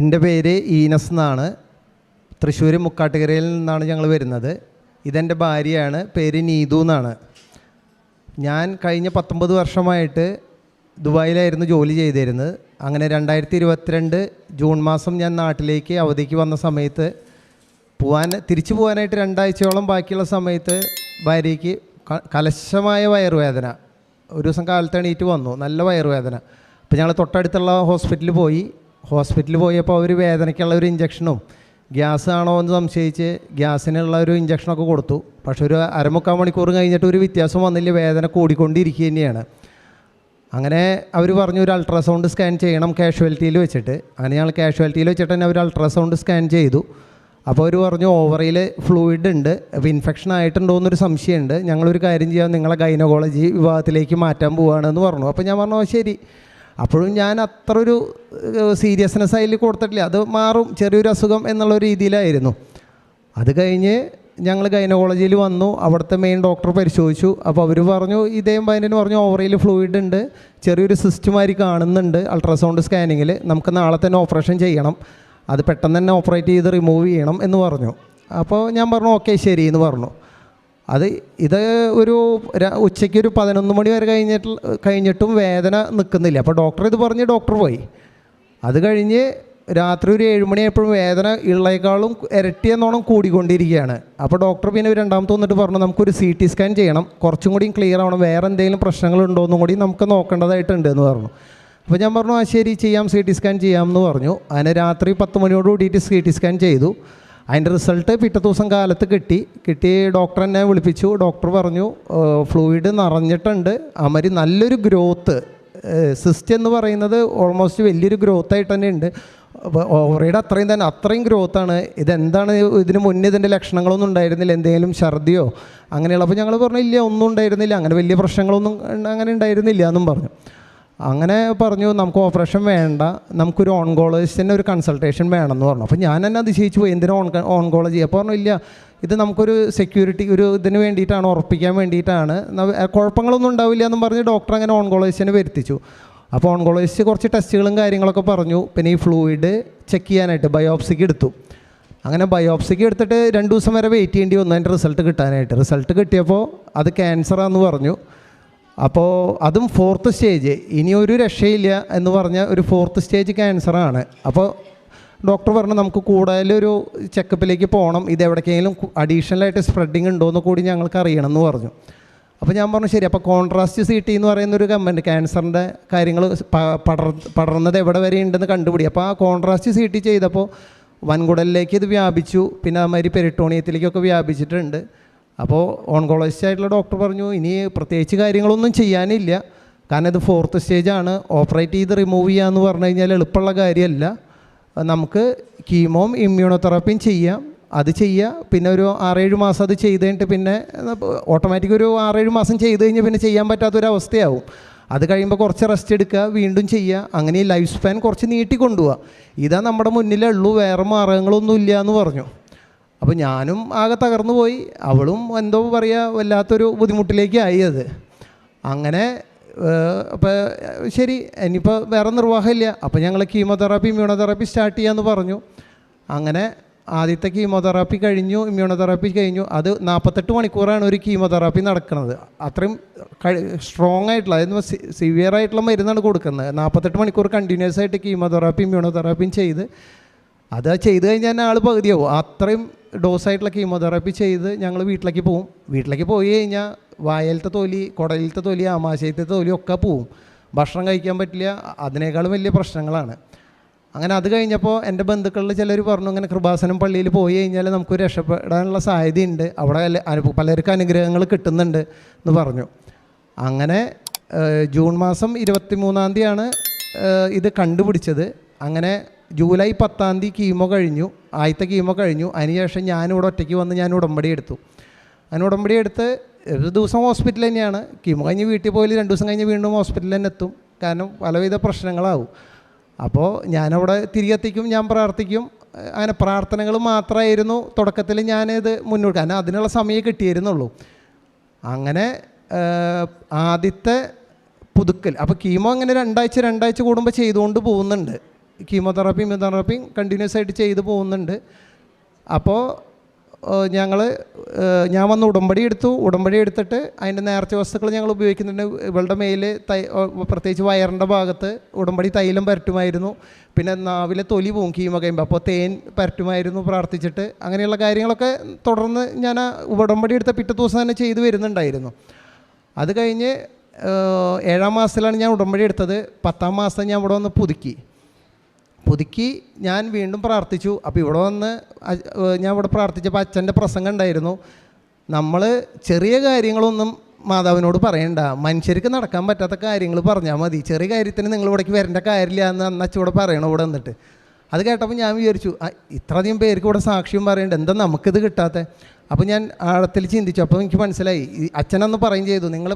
എൻ്റെ പേര് ഈനസ് എന്നാണ്. തൃശ്ശൂർ മുക്കാട്ടുകരയിൽ നിന്നാണ് ഞങ്ങൾ വരുന്നത്. ഇതെൻ്റെ ഭാര്യയാണ്, പേര് നീതു എന്നാണ്. ഞാൻ കഴിഞ്ഞ 19 വർഷമായിട്ട് ദുബായിലായിരുന്നു ജോലി ചെയ്തിരുന്നത്. അങ്ങനെ 2022 ജൂൺ മാസം ഞാൻ നാട്ടിലേക്ക് അവധിക്ക് വന്ന സമയത്ത് തിരിച്ചു പോകാനായിട്ട് 2 ആഴ്ചയോളം ബാക്കിയുള്ള സമയത്ത് ഭാര്യയ്ക്ക് കലശമായ വയറുവേദന. ഒരു ദിവസം കാലത്ത് എണീറ്റ് വന്നു, നല്ല വയറുവേദന. അപ്പോൾ ഞങ്ങൾ തൊട്ടടുത്തുള്ള ഹോസ്പിറ്റലിൽ പോയപ്പോൾ അവർ വേദനയ്ക്കുള്ള ഒരു ഇഞ്ചക്ഷനും ഗ്യാസ് ആണോ എന്ന് സംശയിച്ച് ഗ്യാസിനുള്ള ഒരു ഇഞ്ചക്ഷനൊക്കെ കൊടുത്തു. പക്ഷെ ഒരു 1/4 മണിക്കൂർ കഴിഞ്ഞിട്ട് ഒരു വ്യത്യാസം വന്നില്ല, വേദന കൂടിക്കൊണ്ടിരിക്കുക തന്നെയാണ്. അങ്ങനെ അവർ പറഞ്ഞു ഒരു അൾട്രാസൗണ്ട് സ്കാൻ ചെയ്യണം കാഷ്വാലിറ്റിയിൽ വെച്ചിട്ട്. അങ്ങനെ ഞങ്ങൾ കാഷ്വാലിറ്റിയിൽ വെച്ചിട്ട് തന്നെ അവർ അൾട്രാസൗണ്ട് സ്കാൻ ചെയ്തു. അപ്പോൾ അവർ പറഞ്ഞു ഓവറിയിൽ ഫ്ലൂയിഡ് ഉണ്ട്, അപ്പോൾ ഇൻഫെക്ഷൻ ആയിട്ടുണ്ടോ എന്നൊരു സംശയമുണ്ട്, ഞങ്ങളൊരു കാര്യം ചെയ്യാം, നിങ്ങളെ ഗൈനക്കോളജി വിഭാഗത്തിലേക്ക് മാറ്റാൻ പോവുകയാണെന്ന് പറഞ്ഞു. അപ്പോൾ ഞാൻ പറഞ്ഞു ശരി. അപ്പോഴും ഞാൻ അത്ര ഒരു സീരിയസ്നെസ് അതിൽ കൊടുത്തിട്ടില്ല, അത് മാറും, ചെറിയൊരു അസുഖം എന്നുള്ള രീതിയിലായിരുന്നു. അത് കഴിഞ്ഞ് ഞങ്ങൾ ഗൈനക്കോളജിയിൽ വന്നു. അവിടുത്തെ മെയിൻ ഡോക്ടർ പരിശോധിച്ചു. അപ്പോൾ അവർ പറഞ്ഞു, ഇദ്ദേഹം പയ്യന് പറഞ്ഞു ഓവറിയിൽ ഫ്ലൂയിഡ് ഉണ്ട്, ചെറിയൊരു സിസ്റ്റമാതിരി കാണുന്നുണ്ട് അൾട്രാസൗണ്ട് സ്കാനിങ്ങിൽ, നമുക്ക് നാളെ തന്നെ ഓപ്പറേഷൻ ചെയ്യണം, അത് പെട്ടെന്ന് തന്നെ ഓപ്പറേറ്റ് ചെയ്ത് റിമൂവ് ചെയ്യണം എന്ന് പറഞ്ഞു. അപ്പോൾ ഞാൻ പറഞ്ഞു ഓക്കെ ശരി എന്ന് പറഞ്ഞു. ഇത് ഒരു ഉച്ചയ്ക്ക് ഒരു 11 മണി വരെ കഴിഞ്ഞിട്ടും വേദന നിൽക്കുന്നില്ല. അപ്പോൾ ഡോക്ടർ ഇത് പറഞ്ഞ് ഡോക്ടർ പോയി. അത് കഴിഞ്ഞ് രാത്രി ഒരു 7 മണിയായപ്പോഴും വേദന ഉള്ളേക്കാളും ഇരട്ടിയെന്നോണം കൂടിക്കൊണ്ടിരിക്കുകയാണ്. അപ്പോൾ ഡോക്ടർ പിന്നെ രണ്ടാമത്തെ വന്നിട്ട് പറഞ്ഞു നമുക്കൊരു CT സ്കാൻ ചെയ്യണം, കുറച്ചും കൂടി ക്ലിയർ ആവണം, വേറെ എന്തെങ്കിലും പ്രശ്നങ്ങളുണ്ടോ എന്നും കൂടി നമുക്ക് നോക്കേണ്ടതായിട്ടുണ്ട് എന്ന് പറഞ്ഞു. അപ്പോൾ ഞാൻ പറഞ്ഞു ശരി ചെയ്യാം, CT സ്കാൻ ചെയ്യാമെന്ന് പറഞ്ഞു. അങ്ങനെ രാത്രി 10 മണിയോട് കൂടിയിട്ട് CT സ്കാൻ ചെയ്തു. അതിൻ്റെ റിസൾട്ട് പിറ്റേ ദിവസം കാലത്ത് കിട്ടി ഡോക്ടർ എന്നെ വിളിപ്പിച്ചു. ഡോക്ടർ പറഞ്ഞു ഫ്ലൂയിഡ് നിറഞ്ഞിട്ടുണ്ട്, അമരി നല്ലൊരു ഗ്രോത്ത്, സിസ്റ്റ് എന്ന് പറയുന്നത് ഓൾമോസ്റ്റ് വലിയൊരു ഗ്രോത്തായിട്ട് തന്നെ ഉണ്ട്, ഓവറിയുടെ അത്രയും ഗ്രോത്താണ്. ഇതെന്താണ്, ഇതിന് മുന്നേ ഇതിൻ്റെ ലക്ഷണങ്ങളൊന്നും ഉണ്ടായിരുന്നില്ല, എന്തെങ്കിലും ഛർദിയോ അങ്ങനെയുള്ള. അപ്പോൾ ഞങ്ങൾ പറഞ്ഞു ഇല്ല, ഒന്നും ഉണ്ടായിരുന്നില്ല, അങ്ങനെ വലിയ പ്രശ്നങ്ങളൊന്നും അങ്ങനെ ഉണ്ടായിരുന്നില്ല എന്നും പറഞ്ഞു. അങ്ങനെ പറഞ്ഞു നമുക്ക് ഓപ്പറേഷൻ വേണ്ട, നമുക്കൊരു ഓൺകോളജിസ്റ്റിൻ്റെ ഒരു കൺസൾട്ടേഷൻ വേണമെന്ന് പറഞ്ഞു. അപ്പോൾ ഞാൻ തന്നെ അതിശയിച്ചു പോയി, എന്തിനാ ഓൺകോളജി? അപ്പോൾ പറഞ്ഞു ഇല്ല, ഇത് നമുക്കൊരു സെക്യൂരിറ്റി ഒരു ഇതിന് വേണ്ടിയിട്ടാണ്, ഉറപ്പിക്കാൻ വേണ്ടിയിട്ടാണ്, കുഴപ്പങ്ങളൊന്നും ഉണ്ടാവില്ല എന്നും പറഞ്ഞ് ഡോക്ടർ അങ്ങനെ ഓൺകോളജിസ്റ്റിനെ വരുത്തിച്ചു. അപ്പോൾ ഓൺകോളജിസ്റ്റ് കുറച്ച് ടെസ്റ്റുകളും കാര്യങ്ങളൊക്കെ പറഞ്ഞു. പിന്നെ ഈ ഫ്ലൂയിഡ് ചെക്ക് ചെയ്യാനായിട്ട് ബയോപ്സിക്ക് എടുത്തു. അങ്ങനെ ബയോപ്സിക്ക് എടുത്തിട്ട് 2 ദിവസം വരെ വെയിറ്റ് ചെയ്യേണ്ടി വന്നു അതിൻ്റെ റിസൾട്ട് കിട്ടാനായിട്ട്. റിസൾട്ട് കിട്ടിയപ്പോൾ അത് ക്യാൻസറാന്ന് പറഞ്ഞു. അപ്പോൾ അതും 4th സ്റ്റേജ്, ഇനി ഒരു രക്ഷയില്ല എന്ന് പറഞ്ഞ ഒരു 4th സ്റ്റേജ് ക്യാൻസറാണ്. അപ്പോൾ ഡോക്ടർ പറഞ്ഞു നമുക്ക് കൂടുതലൊരു ചെക്കപ്പിലേക്ക് പോകണം, ഇത് എവിടേക്കെങ്കിലും അഡീഷണലായിട്ട് സ്പ്രെഡിങ് ഉണ്ടോ എന്ന് കൂടി ഞങ്ങൾക്ക് അറിയണം എന്ന് പറഞ്ഞു. അപ്പോൾ ഞാൻ പറഞ്ഞു ശരി. അപ്പോൾ കോൺട്രാസ്റ്റ് CT എന്ന് പറയുന്നൊരു കമ്പനി ക്യാൻസറിൻ്റെ കാര്യങ്ങൾ പടർന്നത് എവിടെ വരെ ഉണ്ടെന്ന് കണ്ടുപിടി. അപ്പോൾ ആ കോൺട്രാസ്റ്റ് CT ചെയ്തപ്പോൾ വൻകുടലിലേക്ക് ഇത് വ്യാപിച്ചു, പിന്നെ അതുമാതിരി പെരിട്ടോണിയത്തിലേക്കൊക്കെ വ്യാപിച്ചിട്ടുണ്ട്. അപ്പോൾ ഓൺകോളജിസ്റ്റ് ആയിട്ടുള്ള ഡോക്ടർ പറഞ്ഞു ഇനി പ്രത്യേകിച്ച് കാര്യങ്ങളൊന്നും ചെയ്യാനില്ല, കാരണം ഇത് 4th സ്റ്റേജാണ്, ഓപ്പറേറ്റ് ചെയ്ത് റിമൂവ് ചെയ്യുക എന്ന് പറഞ്ഞു കഴിഞ്ഞാൽ എളുപ്പമുള്ള കാര്യമല്ല, നമുക്ക് കീമോയും ഇമ്മ്യൂണോതെറാപ്പിയും ചെയ്യാം, അത് ചെയ്യുക, പിന്നെ ഒരു 6-7 മാസം അത് ചെയ്ത് കഴിഞ്ഞിട്ട് പിന്നെ ഓട്ടോമാറ്റിക് ഒരു 6-7 മാസം ചെയ്ത് കഴിഞ്ഞ് പിന്നെ ചെയ്യാൻ പറ്റാത്തൊരവസ്ഥയാവും. അത് കഴിയുമ്പോൾ കുറച്ച് റെസ്റ്റ് എടുക്കുക, വീണ്ടും ചെയ്യുക, അങ്ങനെ ഈ ലൈഫ് സ്പാൻ കുറച്ച് നീട്ടിക്കൊണ്ടുപോവുക, ഇതാ നമ്മുടെ മുന്നിലുള്ളൂ, വേറെ മാർഗങ്ങളൊന്നും ഇല്ല എന്ന് പറഞ്ഞു. അപ്പോൾ ഞാനും ആകെ തകർന്നു പോയി, അവളും എന്തോ പറയുക വല്ലാത്തൊരു ബുദ്ധിമുട്ടിലേക്ക് ആയി അത്. അങ്ങനെ അപ്പോൾ ശരി, ഇനിയിപ്പോൾ വേറെ നിർവാഹമില്ല. അപ്പോൾ ഞങ്ങൾ കീമോതെറാപ്പി ഇമ്മ്യൂണോതെറാപ്പി സ്റ്റാർട്ട് ചെയ്യാമെന്ന് പറഞ്ഞു. അങ്ങനെ ആദ്യത്തെ കീമോതെറാപ്പി കഴിഞ്ഞു, ഇമ്മ്യൂണോതെറാപ്പി കഴിഞ്ഞു. അത് 48 മണിക്കൂറാണ് ഒരു കീമോതെറാപ്പി നടക്കുന്നത്. അത്രയും സ്ട്രോങ് ആയിട്ടുള്ള, അതായത് സിവിയർ ആയിട്ടുള്ള മരുന്നാണ് കൊടുക്കുന്നത്. 48 മണിക്കൂർ കണ്ടിന്യൂസ് ആയിട്ട് കീമോതെറാപ്പി ഇമ്മ്യൂണോതെറാപ്പിയും ചെയ്ത് കഴിഞ്ഞാൽ ആൾ പകുതിയാവും. അത്രയും ഡോസായിട്ടുള്ള കീമോതെറാപ്പി ചെയ്ത് ഞങ്ങൾ വീട്ടിലേക്ക് പോവും. വീട്ടിലേക്ക് പോയി കഴിഞ്ഞാൽ വായലത്തെ തൊലി, കുടലിലത്തെ തൊലി, ആമാശയത്തെ തൊലി ഒക്കെ പോവും, ഭക്ഷണം കഴിക്കാൻ പറ്റില്ല, അതിനേക്കാളും വലിയ പ്രശ്നങ്ങളാണ്. അങ്ങനെ അത് കഴിഞ്ഞപ്പോൾ എൻ്റെ ബന്ധുക്കളിൽ ചിലർ പറഞ്ഞു ഇങ്ങനെ കൃപാസനം പള്ളിയിൽ പോയി കഴിഞ്ഞാൽ നമുക്ക് രക്ഷപ്പെടാനുള്ള സാധ്യതയുണ്ട്, അവിടെ പലർക്കും അനുഗ്രഹങ്ങൾ കിട്ടുന്നുണ്ട് എന്ന് പറഞ്ഞു. അങ്ങനെ ജൂൺ മാസം 23-ാം തീയതിയാണ് ഇത് കണ്ടുപിടിച്ചത്. അങ്ങനെ ജൂലൈ 10-ാം തീയതി കീമോ കഴിഞ്ഞു, ആദ്യത്തെ കീമോ കഴിഞ്ഞു. അതിനുശേഷം ഞാനിവിടെ ഒറ്റയ്ക്ക് വന്ന് ഞാൻ ഉടമ്പടി എടുത്തു. അങ്ങനെ ഉടമ്പടി എടുത്ത് ഒരു ദിവസം ഹോസ്പിറ്റലിൽ തന്നെയാണ്, കീമോ കഴിഞ്ഞ് വീട്ടിൽ പോയി 2 ദിവസം കഴിഞ്ഞ് വീണ്ടും ഹോസ്പിറ്റലിൽ തന്നെ എത്തും, കാരണം പലവിധ പ്രശ്നങ്ങളാവും. അപ്പോൾ ഞാനവിടെ തിരികെത്തിക്കും, ഞാൻ പ്രാർത്ഥിക്കും. അങ്ങനെ പ്രാർത്ഥനകൾ മാത്രമായിരുന്നു തുടക്കത്തിൽ ഞാനിത് മുന്നോട്ട്, കാരണം അതിനുള്ള സമയം കിട്ടിയിരുന്നുള്ളൂ. അങ്ങനെ ആദ്യത്തെ പുതുക്കൽ, അപ്പോൾ കീമോ അങ്ങനെ 2 ആഴ്ച കൂടുമ്പോൾ ചെയ്തുകൊണ്ട് പോകുന്നുണ്ട്. കീമോതെറാപ്പിയും കണ്ടിന്യൂസ് ആയിട്ട് ചെയ്തു പോകുന്നുണ്ട്. അപ്പോൾ ഞാൻ വന്ന് ഉടമ്പടി എടുത്തിട്ട് അതിൻ്റെ നേർച്ച വസ്തുക്കൾ ഞങ്ങൾ ഉപയോഗിക്കുന്നുണ്ട്. ഇവളുടെ മേൽ പ്രത്യേകിച്ച് വയറിൻ്റെ ഭാഗത്ത് ഉടമ്പടി തൈലം പരട്ടുമായിരുന്നു. പിന്നെ നാവിലെ തൊലി പോവും കീമോ കഴിയുമ്പോൾ, അപ്പോൾ തേൻ പരട്ടുമായിരുന്നു പ്രാർത്ഥിച്ചിട്ട്. അങ്ങനെയുള്ള കാര്യങ്ങളൊക്കെ തുടർന്ന് ഞാൻ ഉടമ്പടി എടുത്ത പിറ്റേ ദിവസം തന്നെ ചെയ്തു വരുന്നുണ്ടായിരുന്നു. അത് കഴിഞ്ഞ് 7-ാം മാസത്തിലാണ് ഞാൻ ഉടമ്പടി എടുത്തത്. 10-ാം മാസം ഞാൻ ഇവിടെ വന്ന് പുതുക്കി ഞാൻ വീണ്ടും പ്രാർത്ഥിച്ചു. അപ്പോൾ ഇവിടെ വന്ന് ഞാൻ ഇവിടെ പ്രാർത്ഥിച്ചപ്പോൾ അച്ഛൻ്റെ പ്രസംഗം ഉണ്ടായിരുന്നു. നമ്മൾ ചെറിയ കാര്യങ്ങളൊന്നും മാതാവിനോട് പറയണ്ട, മനുഷ്യർക്ക് നടക്കാൻ പറ്റാത്ത കാര്യങ്ങൾ പറഞ്ഞാൽ മതി, ചെറിയ കാര്യത്തിന് നിങ്ങൾ ഇവിടേക്ക് വരേണ്ട കാര്യമില്ല എന്ന് അന്ന് അച്ഛൻ ഇവിടെ പറയണം ഇവിടെ വന്നിട്ട്. അത് കേട്ടപ്പോൾ ഞാൻ വിചാരിച്ചു, ഇത്രയധികം പേർക്ക് ഇവിടെ സാക്ഷ്യം പറയണ്ട, എന്താ നമുക്കിത് കിട്ടാത്ത? അപ്പോൾ ഞാൻ ആഴത്തിൽ ചിന്തിച്ചു. അപ്പോൾ എനിക്ക് മനസ്സിലായി, അച്ഛനന്ന് പറയും ചെയ്തു, നിങ്ങൾ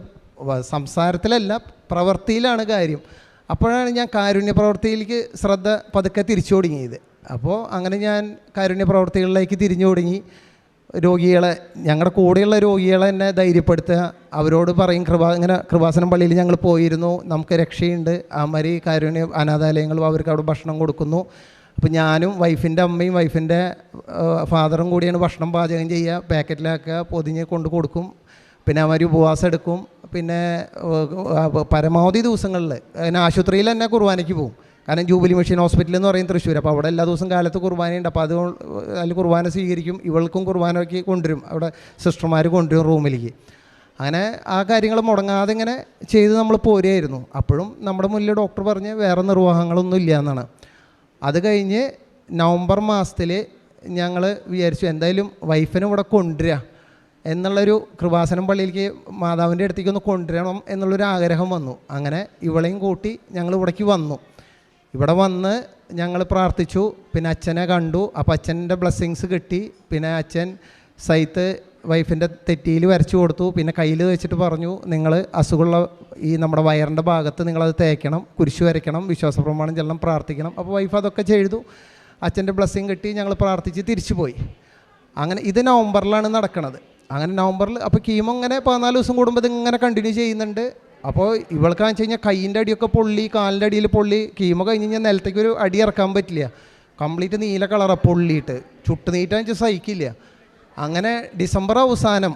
സംസാരത്തിലല്ല പ്രവൃത്തിയിലാണ് കാര്യം. അപ്പോഴാണ് ഞാൻ കാരുണ്യ പ്രവർത്തിയിലേക്ക് ശ്രദ്ധ പതുക്കെ തിരിച്ചു തുടങ്ങിയത്. അപ്പോൾ അങ്ങനെ ഞാൻ കാരുണ്യ പ്രവർത്തികളിലേക്ക് തിരിഞ്ഞു തുടങ്ങി. രോഗികളെ, ഞങ്ങളുടെ കൂടെയുള്ള രോഗികളെ എന്നെ ധൈര്യപ്പെടുത്തുക, അവരോട് പറയും ഇങ്ങനെ കൃപാസനം പള്ളിയിൽ ഞങ്ങൾ പോയിരുന്നു, നമുക്ക് രക്ഷയുണ്ട്, അമരി കാരുണ്യ അനാഥാലയങ്ങളും അവർക്ക് അവിടെ ഭക്ഷണം കൊടുക്കുന്നു. അപ്പോൾ ഞാനും വൈഫിൻ്റെ അമ്മയും വൈഫിൻ്റെ ഫാദറും കൂടിയാണ് ഭക്ഷണം പാചകം ചെയ്യുക, പാക്കറ്റിലാക്കുക, പൊതിഞ്ഞ് കൊണ്ട് കൊടുക്കും. പിന്നെ അവർ ഉപവാസം എടുക്കും. പിന്നെ പരമാവധി ദിവസങ്ങളിൽ അങ്ങനെ ആശുപത്രിയിൽ തന്നെ കുർബാനയ്ക്ക് പോകും. കാരണം ജൂബിലി മിഷൻ ഹോസ്പിറ്റൽ എന്ന് പറയും തൃശ്ശൂർ. അപ്പോൾ അവിടെ എല്ലാ ദിവസവും കാലത്ത് കുർബാനയുണ്ട്. അപ്പോൾ അതിൽ കുർബാന സ്വീകരിക്കും. ഇവൾക്കും കുർബാനയ്ക്ക് കൊണ്ടുവരും, അവിടെ സിസ്റ്റർമാർ കൊണ്ടുവരും റൂമിലേക്ക്. അങ്ങനെ ആ കാര്യങ്ങൾ മുടങ്ങാതെ ഇങ്ങനെ ചെയ്ത് നമ്മൾ പോരുമായിരുന്നു. അപ്പോഴും നമ്മുടെ മുന്നിൽ ഡോക്ടർ പറഞ്ഞ് വേറെ നിർവാഹങ്ങളൊന്നും ഇല്ല എന്നാണ്. അത് കഴിഞ്ഞ് നവംബർ മാസത്തിൽ ഞങ്ങൾ വിചാരിച്ചു എന്തായാലും വൈഫിനെ ഇവിടെ കൊണ്ടുവരിക എന്നുള്ളൊരു കൃപാസനം പള്ളിയിലേക്ക് മാതാവിൻ്റെ അടുത്തേക്ക് ഒന്ന് കൊണ്ടുവരണം എന്നുള്ളൊരു ആഗ്രഹം വന്നു. അങ്ങനെ ഇവളെയും കൂട്ടി ഞങ്ങൾ ഇവിടേക്ക് വന്നു. ഇവിടെ വന്ന് ഞങ്ങൾ പ്രാർത്ഥിച്ചു. പിന്നെ അച്ഛനെ കണ്ടു. അപ്പോൾ അച്ഛൻ്റെ ബ്ലെസ്സിങ്സ് കിട്ടി. പിന്നെ അച്ഛൻ സൈത്ത് വൈഫിൻ്റെ തെറ്റിയിൽ വരച്ചു കൊടുത്തു. പിന്നെ കയ്യിൽ വെച്ചിട്ട് പറഞ്ഞു, നിങ്ങൾ അസുഖമുള്ള ഈ നമ്മുടെ വയറിൻ്റെ ഭാഗത്ത് നിങ്ങളത് തേക്കണം, കുരിശ് വരയ്ക്കണം, വിശ്വാസ പ്രമാണം ചെല്ലണം, പ്രാർത്ഥിക്കണം. അപ്പോൾ വൈഫ് അതൊക്കെ ചെയ്തു. അച്ഛൻ്റെ ബ്ലെസ്സിങ് കിട്ടി. ഞങ്ങൾ പ്രാർത്ഥിച്ച് തിരിച്ചു പോയി. അങ്ങനെ ഇത് നവംബറിലാണ് നടക്കുന്നത്. അങ്ങനെ നവംബറിൽ അപ്പോൾ കീമോ ഇങ്ങനെ 14 ദിവസം കൂടുമ്പോൾ ഇതിങ്ങനെ കണ്ടിന്യൂ ചെയ്യുന്നുണ്ട്. അപ്പോൾ ഇവൾക്കാന്ന് വെച്ച് കഴിഞ്ഞാൽ കൈയിൻ്റെ അടിയൊക്കെ പൊള്ളി, കാലിൻ്റെ അടിയിൽ പൊള്ളി. കീമോ കഴിഞ്ഞ് കഴിഞ്ഞാൽ നിലത്തേക്ക് ഒരു അടി ഇറക്കാൻ പറ്റില്ല, കംപ്ലീറ്റ് നീല കളറാണ് പൊള്ളിയിട്ട്, ചുട്ട് നീറ്റാന്ന് വെച്ചാൽ സഹിക്കില്ല. അങ്ങനെ ഡിസംബർ അവസാനം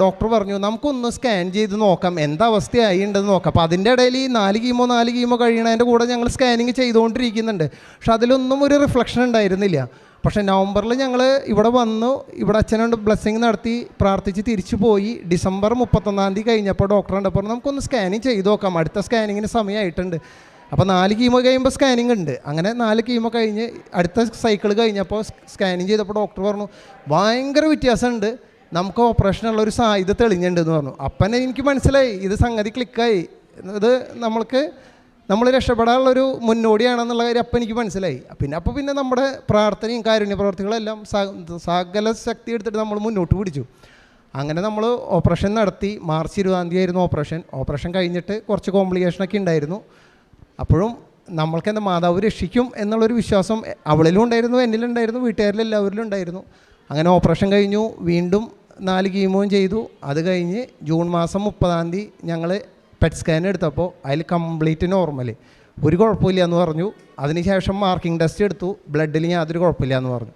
ഡോക്ടർ പറഞ്ഞു നമുക്കൊന്ന് സ്കാൻ ചെയ്ത് നോക്കാം എന്താ അവസ്ഥയായി ഉണ്ടെന്ന് നോക്കാം. അപ്പോൾ അതിൻ്റെ ഇടയിൽ ഈ 4 കീമോ കഴിയണതിൻ്റെ കൂടെ ഞങ്ങൾ സ്കാനിങ് ചെയ്തുകൊണ്ടിരിക്കുന്നുണ്ട്. പക്ഷെ അതിലൊന്നും ഒരു റിഫ്ലക്ഷൻ ഉണ്ടായിരുന്നില്ല. പക്ഷേ നവംബറിൽ ഞങ്ങൾ ഇവിടെ വന്നു, ഇവിടെ അച്ഛനോട് ബ്ലെസ്സിങ് നടത്തി പ്രാർത്ഥിച്ച് തിരിച്ചു പോയി. ഡിസംബർ 31-ാം തീയതി കഴിഞ്ഞപ്പോൾ ഡോക്ടർ കണ്ടപ്പോൾ നമുക്കൊന്ന് സ്കാനിങ് ചെയ്ത് നോക്കാം, അടുത്ത സ്കാനിങ്ങിന് സമയമായിട്ടുണ്ട്. അപ്പോൾ 4 കീമോ കഴിയുമ്പോൾ സ്കാനിങ് ഉണ്ട്. അങ്ങനെ 4 കീമോ കഴിഞ്ഞ് അടുത്ത സൈക്കിൾ കഴിഞ്ഞപ്പോൾ സ്കാനിങ് ചെയ്തപ്പോൾ ഡോക്ടർ പറഞ്ഞു ഭയങ്കര വ്യത്യാസമുണ്ട്, നമുക്ക് ഓപ്പറേഷനുള്ളൊരു സാധ്യത തെളിഞ്ഞിട്ടുണ്ടെന്ന് പറഞ്ഞു. അപ്പം എനിക്ക് മനസ്സിലായി ഇത് സംഗതി ക്ലിക്കായി, ഇത് നമ്മൾ രക്ഷപ്പെടാനുള്ളൊരു മുന്നോടിയാണെന്നുള്ള കാര്യം അപ്പം എനിക്ക് മനസ്സിലായി. പിന്നെ നമ്മുടെ പ്രാർത്ഥനയും കാരുണ്യ പ്രവർത്തികളെല്ലാം സകല ശക്തി എടുത്തിട്ട് നമ്മൾ മുന്നോട്ട് പിടിച്ചു. അങ്ങനെ നമ്മൾ ഓപ്പറേഷൻ നടത്തി. മാർച്ച് 20-ാം തീയതി ആയിരുന്നു ഓപ്പറേഷൻ കഴിഞ്ഞിട്ട് കുറച്ച് കോംപ്ലിക്കേഷനൊക്കെ ഉണ്ടായിരുന്നു. അപ്പോഴും നമ്മൾക്ക് എന്താ മാതാവ് രക്ഷിക്കും എന്നുള്ളൊരു വിശ്വാസം അവളിലും ഉണ്ടായിരുന്നു, എന്നിലുണ്ടായിരുന്നു, വീട്ടുകാരിലെല്ലാവരിലും ഉണ്ടായിരുന്നു. അങ്ങനെ ഓപ്പറേഷൻ കഴിഞ്ഞു. വീണ്ടും 4 കീമോയും ചെയ്തു. അത് കഴിഞ്ഞ് ജൂൺ മാസം 30-ാം തീയതി ഞങ്ങൾ പെറ്റ് സ്കാൻ എടുത്തപ്പോൾ അതിൽ കംപ്ലീറ്റ് നോർമൽ, ഒരു കുഴപ്പമില്ല എന്ന് പറഞ്ഞു. അതിനുശേഷം മാർക്കിംഗ് ടെസ്റ്റ് എടുത്തു, ബ്ലഡിൽ യാതൊരു കുഴപ്പമില്ല എന്ന് പറഞ്ഞു.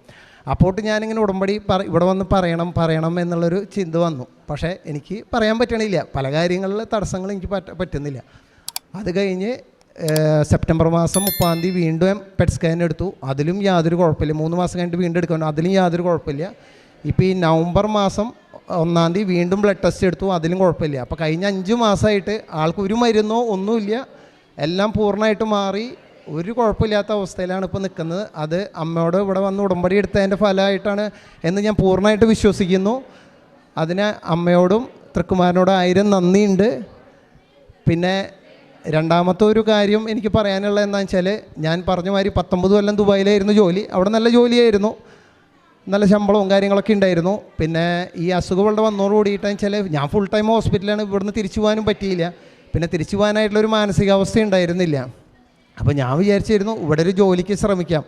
അപ്പോൾ ഞാനിങ്ങനെ ഉടമ്പടി ഇവിടെ വന്ന് പറയണം എന്നുള്ളൊരു ചിന്ത വന്നു. പക്ഷേ എനിക്ക് പറയാൻ പറ്റണില്ല, പല കാര്യങ്ങളിൽ തടസ്സങ്ങൾ എനിക്ക് പറ്റുന്നില്ല. അത് കഴിഞ്ഞ് സെപ്റ്റംബർ മാസം 30-ാം തീയതി വീണ്ടും പെറ്റ് സ്കാൻ എടുത്തു. അതിലും യാതൊരു കുഴപ്പമില്ല. 3 മാസം കഴിഞ്ഞിട്ട് വീണ്ടും എടുക്കണം, അതിലും യാതൊരു കുഴപ്പമില്ല. ഇപ്പോൾ ഈ നവംബർ മാസം 1-ാം തീയതി വീണ്ടും ബ്ലഡ് ടെസ്റ്റ് എടുത്തു, അതിലും കുഴപ്പമില്ല. അപ്പോൾ കഴിഞ്ഞ 5 മാസമായിട്ട് ആൾക്ക് ഒരു മരുന്നോ ഒന്നുമില്ല, എല്ലാം പൂർണ്ണമായിട്ട് മാറി, ഒരു കുഴപ്പമില്ലാത്ത അവസ്ഥയിലാണ് ഇപ്പോൾ നിൽക്കുന്നത്. അത് അമ്മയോട് ഇവിടെ വന്ന് ഉടമ്പടി എടുത്തതിൻ്റെ ഫലമായിട്ടാണ് എന്ന് ഞാൻ പൂർണ്ണമായിട്ട് വിശ്വസിക്കുന്നു. അതിന് അമ്മയോടും തൃക്കുമാരനോടും 1000 നന്ദിയുണ്ട്. പിന്നെ രണ്ടാമത്തെ ഒരു കാര്യം എനിക്ക് പറയാനുള്ളത് എന്താണെന്ന് വെച്ചാൽ, ഞാൻ പറഞ്ഞ മാതിരി 19 കൊല്ലം ദുബായിലായിരുന്നു ജോലി. അവിടെ നല്ല ജോലിയായിരുന്നു, നല്ല ശമ്പളവും കാര്യങ്ങളൊക്കെ ഉണ്ടായിരുന്നു. പിന്നെ ഈ അസുഖങ്ങളുടെ വന്നോടുകൂടിയിട്ടെന്ന് വെച്ചാൽ ഞാൻ ഫുൾ ടൈം ഹോസ്പിറ്റലാണ്, ഇവിടുന്ന് തിരിച്ചു പോകാനും പറ്റിയില്ല. പിന്നെ തിരിച്ചു പോകാനായിട്ടുള്ളൊരു മാനസികാവസ്ഥ ഉണ്ടായിരുന്നില്ല. അപ്പോൾ ഞാൻ വിചാരിച്ചിരുന്നു ഇവിടെ ഒരു ജോലിക്ക് ശ്രമിക്കാം.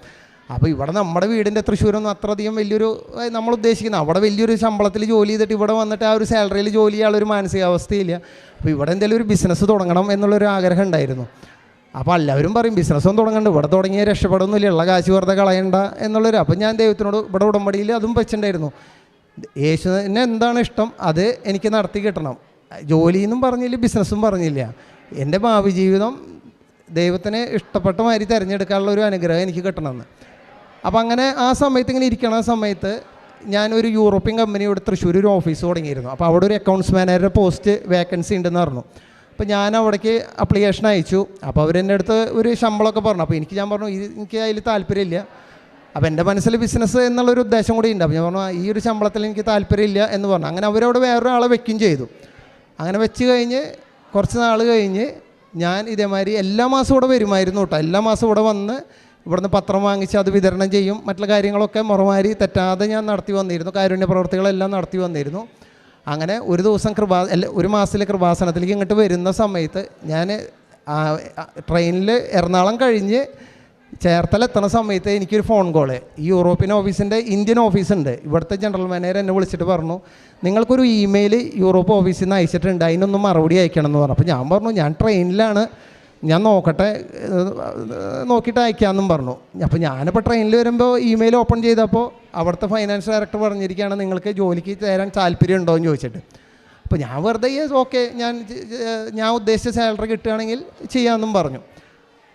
അപ്പോൾ ഇവിടെ നമ്മുടെ വീടിൻ്റെ തൃശ്ശൂരൊന്നും അത്രയധികം വലിയൊരു നമ്മൾ ഉദ്ദേശിക്കുന്നത്, അവിടെ വലിയൊരു ശമ്പളത്തിൽ ജോലി ചെയ്തിട്ട് ഇവിടെ വന്നിട്ട് ആ ഒരു സാലറിയിൽ ജോലി ചെയ്യാനുള്ളൊരു മാനസികാവസ്ഥയില്ല. അപ്പോൾ ഇവിടെ എന്തെങ്കിലും ഒരു ബിസിനസ് തുടങ്ങണം എന്നുള്ളൊരു ആഗ്രഹം ഉണ്ടായിരുന്നു. അപ്പോൾ എല്ലാവരും പറയും ബിസിനസ്സൊന്നും തുടങ്ങണ്ട, ഇവിടെ തുടങ്ങിയ രക്ഷപ്പെടുന്നില്ല, ഉള്ള കാശ് വെറുതെ കളയണ്ട എന്നുള്ളൊരു. അപ്പം ഞാൻ ദൈവത്തിനോട് ഇവിടെ ഉടമ്പടിയിൽ അതും വെച്ചിട്ടുണ്ടായിരുന്നു, യേശുവിന് എന്താണ് ഇഷ്ടം അത് എനിക്ക് നടത്തി കിട്ടണം. ജോലിയെന്നും പറഞ്ഞില്ല, ബിസിനസ്സും പറഞ്ഞില്ല, എൻ്റെ ഭാവി ജീവിതം ദൈവത്തിന് ഇഷ്ടപ്പെട്ട മാതിരി തിരഞ്ഞെടുക്കാനുള്ള ഒരു അനുഗ്രഹം എനിക്ക് കിട്ടണമെന്ന്. അപ്പം അങ്ങനെ ആ സമയത്ത് ഇങ്ങനെ ഇരിക്കണ സമയത്ത് ഞാനൊരു യൂറോപ്യൻ കമ്പനിയോട് തൃശ്ശൂർ ഒരു ഓഫീസ് തുടങ്ങിയിരുന്നു. അപ്പോൾ അവിടെ ഒരു അക്കൗണ്ട്സ് മാനേജറുടെ പോസ്റ്റ് വേക്കൻസി ഉണ്ടെന്ന് പറഞ്ഞു. അപ്പോൾ ഞാൻ അവിടേക്ക് അപ്ലിക്കേഷൻ അയച്ചു. അപ്പോൾ അവരെൻ്റെ അടുത്ത് ഒരു ശമ്പളമൊക്കെ പറഞ്ഞു. അപ്പോൾ ഞാൻ പറഞ്ഞു എനിക്ക് അതിൽ താല്പര്യമില്ല. അപ്പോൾ എൻ്റെ മനസ്സിൽ ബിസിനസ് എന്നുള്ളൊരു ഉദ്ദേശം കൂടി ഉണ്ട്. അപ്പോൾ ഞാൻ പറഞ്ഞു ഈ ഒരു ശമ്പളത്തിൽ എനിക്ക് താല്പര്യമില്ല എന്ന് പറഞ്ഞു. അങ്ങനെ അവരവിടെ വേറൊരാളെ വെക്കുകയും ചെയ്തു. അങ്ങനെ വെച്ച് കഴിഞ്ഞ് കുറച്ച് നാൾ കഴിഞ്ഞ് ഞാൻ ഇതേമാതിരി എല്ലാ മാസവും ഇവിടെ വരുമായിരുന്നു കേട്ടോ. എല്ലാ മാസവും ഇവിടെ വന്ന് ഇവിടുന്ന് പത്രം വാങ്ങിച്ച് അത് വിതരണം ചെയ്യും. മറ്റുള്ള കാര്യങ്ങളൊക്കെ മുറമാരി തെറ്റാതെ ഞാൻ നടത്തി വന്നിരുന്നു. കാരുണ്യ പ്രവർത്തികളെല്ലാം നടത്തി വന്നിരുന്നു. അങ്ങനെ ഒരു ദിവസം ഒരു മാസത്തിലെ കൃപാസനത്തിലേക്ക് ഇങ്ങോട്ട് വരുന്ന സമയത്ത് ഞാൻ ട്രെയിനിൽ എറണാകുളം കഴിഞ്ഞ് ചേർത്തല എത്തണ സമയത്ത് എനിക്കൊരു ഫോൺ കോള്. ഈ യൂറോപ്യൻ ഓഫീസിൻ്റെ ഇന്ത്യൻ ഓഫീസുണ്ട്, ഇവിടുത്തെ ജനറൽ മാനേജർ എന്നെ വിളിച്ചിട്ട് പറഞ്ഞു നിങ്ങൾക്കൊരു ഇമെയിൽ യൂറോപ്പ് ഓഫീസിൽ നിന്ന് അയച്ചിട്ടുണ്ട്, അതിനൊന്നും മറുപടി അയക്കണം എന്ന് പറഞ്ഞു. അപ്പോൾ ഞാൻ പറഞ്ഞു ഞാൻ ട്രെയിനിലാണ്, ഞാൻ നോക്കട്ടെ, നോക്കിയിട്ട് അയക്കാമെന്നും പറഞ്ഞു. അപ്പോൾ ഞാനിപ്പോൾ ട്രെയിനിൽ വരുമ്പോൾ ഇമെയിൽ ഓപ്പൺ ചെയ്തപ്പോൾ അവിടുത്തെ ഫൈനാൻസ് ഡയറക്ടർ പറഞ്ഞിരിക്കുകയാണ് നിങ്ങൾക്ക് ജോലിക്ക് ചേരാൻ താല്പര്യം ഉണ്ടോ എന്ന് ചോദിച്ചിട്ട്. അപ്പോൾ ഞാൻ വെറുതെ ഓക്കെ ഞാൻ ഉദ്ദേശിച്ച സാലറി കിട്ടുകയാണെങ്കിൽ ചെയ്യാമെന്നും പറഞ്ഞു.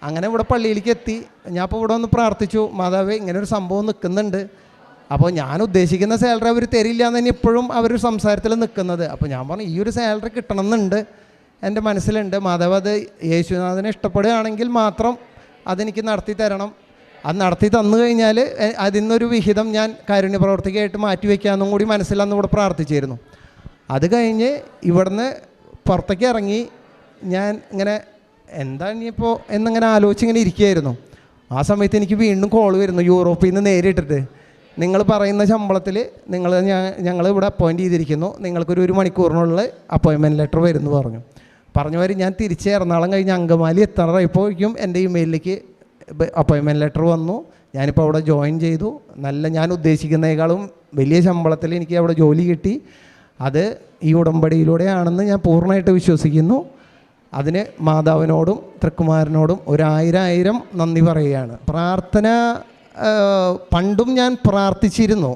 അങ്ങനെ ഇവിടെ പള്ളിയിലേക്ക് എത്തി. ഞാൻ ഇപ്പോൾ ഇവിടെ ഒന്ന് പ്രാർത്ഥിച്ചു, മാതാവേ ഇങ്ങനെ ഒരു സംഭവം നിൽക്കുന്നുണ്ട്, അപ്പോൾ ഞാൻ ഉദ്ദേശിക്കുന്ന സാലറി അവർ തരില്ല എന്ന് തന്നെ ഇപ്പോഴും അവർ സംസാരത്തിൽ നിൽക്കുന്നത്. അപ്പോൾ ഞാൻ പറഞ്ഞു ഈ ഒരു സാലറി കിട്ടണമെന്നുണ്ട്, എൻ്റെ മനസ്സിലുണ്ട്, മാതാവ് അത് യേശുനാഥനെ ഇഷ്ടപ്പെടുകയാണെങ്കിൽ മാത്രം അതെനിക്ക് നടത്തി തരണം. അത് നടത്തി തന്നു കഴിഞ്ഞാൽ അതിൽ നിന്നൊരു വിഹിതം ഞാൻ കാരുണ്യ പ്രവർത്തിക്കായിട്ട് മാറ്റി വയ്ക്കാമെന്നും കൂടി മനസ്സിലന്ന് ഇവിടെ പ്രാർത്ഥിച്ചിരുന്നു. അത് കഴിഞ്ഞ് ഇവിടുന്ന് പുറത്തേക്ക് ഇറങ്ങി ഞാൻ ഇങ്ങനെ എന്താ ഇനിയിപ്പോൾ എന്നിങ്ങനെ ആലോചിച്ചിങ്ങനെ ഇരിക്കുകയായിരുന്നു. ആ സമയത്ത് എനിക്ക് വീണ്ടും കോൾ വരുന്നു യൂറോപ്പിൽ നിന്ന് നേരിട്ടിട്ട്, നിങ്ങൾ പറയുന്ന ശമ്പളത്തിൽ ഞങ്ങൾ ഇവിടെ അപ്പോയിൻറ്റ് ചെയ്തിരിക്കുന്നു, നിങ്ങൾക്കൊരു മണിക്കൂറിനുള്ളിൽ അപ്പോയിൻമെൻറ്റ് ലെറ്റർ വരുന്നു പറഞ്ഞു വരും. ഞാൻ തിരിച്ച് എറണാകുളം കഴിഞ്ഞ് അങ്കമാലി എത്താറായപ്പോഴേക്കും എൻ്റെ ഇമെയിലിലേക്ക് അപ്പോയിൻമെൻറ്റ് ലെറ്റർ വന്നു. ഞാനിപ്പോൾ അവിടെ ജോയിൻ ചെയ്തു. ഞാൻ ഉദ്ദേശിക്കുന്നതിനേക്കാളും വലിയ ശമ്പളത്തിൽ എനിക്ക് അവിടെ ജോലി കിട്ടി. അത് ഈ ഉടമ്പടിയിലൂടെയാണെന്ന് ഞാൻ പൂർണ്ണമായിട്ട് വിശ്വസിക്കുന്നു. അതിന് മാതാവിനോടും തൃക്കുമാരനോടും 1000 നന്ദി പറയുകയാണ്. പ്രാർത്ഥന പണ്ടും ഞാൻ പ്രാർത്ഥിച്ചിരുന്നു.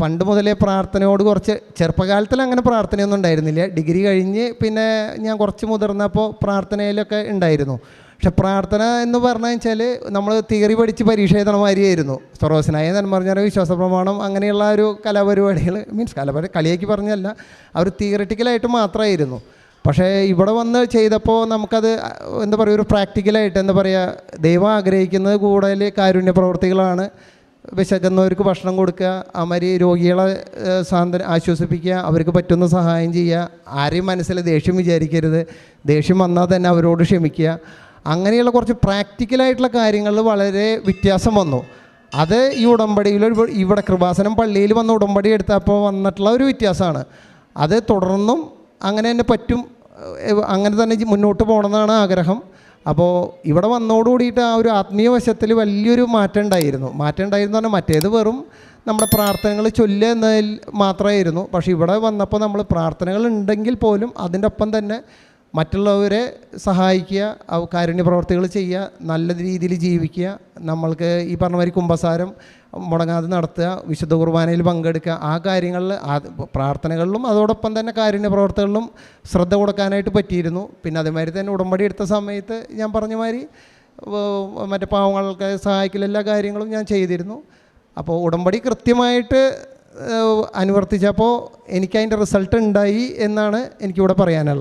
പണ്ട് മുതലേ പ്രാർത്ഥനയോട് കുറച്ച്, ചെറുപ്പകാലത്തിൽ അങ്ങനെ പ്രാർത്ഥനയൊന്നും ഉണ്ടായിരുന്നില്ല. ഡിഗ്രി കഴിഞ്ഞ് പിന്നെ ഞാൻ കുറച്ച് മുതിർന്നപ്പോൾ പ്രാർത്ഥനയിലൊക്കെ ഉണ്ടായിരുന്നു. പക്ഷെ പ്രാർത്ഥന എന്ന് പറഞ്ഞു വെച്ചാൽ നമ്മൾ തിയറി പഠിച്ച് പരീക്ഷ എഴുതണ മാതിരിയായിരുന്നു. സ്വർവസനായ നന്മറിഞ്ഞ വിശ്വാസ പ്രമാണം അങ്ങനെയുള്ള ഒരു കലാപരിപാടികൾ, കളിയാക്കി പറഞ്ഞല്ല, അവർ തിയറിറ്റിക്കലായിട്ട് മാത്രമായിരുന്നു. പക്ഷേ ഇവിടെ വന്ന് ചെയ്തപ്പോൾ നമുക്കത് എന്താ പറയുക, ഒരു പ്രാക്ടിക്കലായിട്ട് എന്താ പറയുക, ദൈവം ആഗ്രഹിക്കുന്നത് കൂടുതൽ കാരുണ്യ പ്രവർത്തികളാണ്. വിശക്കുന്നവർക്ക് ഭക്ഷണം കൊടുക്കുക, അവര് രോഗികളെ ആശ്വസിപ്പിക്കുക, അവർക്ക് പറ്റുന്ന സഹായം ചെയ്യുക, ആരെയും മനസ്സിൽ ദേഷ്യം വിചാരിക്കരുത്, ദേഷ്യം വന്നാൽ തന്നെ അവരോട് ക്ഷമിക്കുക, അങ്ങനെയുള്ള കുറച്ച് പ്രാക്ടിക്കലായിട്ടുള്ള കാര്യങ്ങളിൽ വളരെ വ്യത്യാസം വന്നു. അത് ഈ ഉടമ്പടിയിൽ ഇവിടെ കൃപാസനം പള്ളിയിൽ വന്ന് ഉടമ്പടി എടുത്തപ്പോൾ വന്നിട്ടുള്ള ഒരു വ്യത്യാസമാണ്. അത് തുടർന്നും അങ്ങനെ തന്നെ പറ്റും, അങ്ങനെ തന്നെ മുന്നോട്ട് പോകണമെന്നാണ് ആഗ്രഹം. അപ്പോൾ ഇവിടെ വന്നോടുകൂടിയിട്ട് ആ ഒരു ആത്മീയ വശത്തിൽ വലിയൊരു മാറ്റം ഉണ്ടായിരുന്നു പറഞ്ഞാൽ മറ്റേത് വെറും നമ്മുടെ പ്രാർത്ഥനകൾ ചൊല്ലുക എന്നതിൽ മാത്രമായിരുന്നു. പക്ഷേ ഇവിടെ വന്നപ്പോൾ നമ്മൾ പ്രാർത്ഥനകൾ ഉണ്ടെങ്കിൽ പോലും അതിൻ്റെ ഒപ്പം തന്നെ മറ്റുള്ളവരെ സഹായിക്കുക, കാരുണ്യ പ്രവർത്തികൾ ചെയ്യുക, നല്ല രീതിയിൽ ജീവിക്കുക, നമ്മൾക്ക് ഈ പറഞ്ഞ മാതിരി കുമ്പസാരം മുടങ്ങാതെ നടത്തുക, വിശുദ്ധ കുർബാനയിൽ പങ്കെടുക്കുക, ആ കാര്യങ്ങളിൽ പ്രാർത്ഥനകളിലും അതോടൊപ്പം തന്നെ കാരുണ്യ പ്രവർത്തികളിലും ശ്രദ്ധ കൊടുക്കാനായിട്ട് പറ്റിയിരുന്നു. പിന്നെ അതേമാതിരി തന്നെ ഉടമ്പടി എടുത്ത സമയത്ത് ഞാൻ പറഞ്ഞ മാതിരി മറ്റേ പാവങ്ങൾക്ക് സഹായിക്കൽ എല്ലാ കാര്യങ്ങളും ഞാൻ ചെയ്തിരുന്നു. അപ്പോൾ ഉടമ്പടി കൃത്യമായിട്ട് അനുവർത്തിച്ചപ്പോൾ എനിക്കതിൻ്റെ റിസൾട്ട് ഉണ്ടായി എന്നാണ് എനിക്കിവിടെ പറയാനുള്ളത്.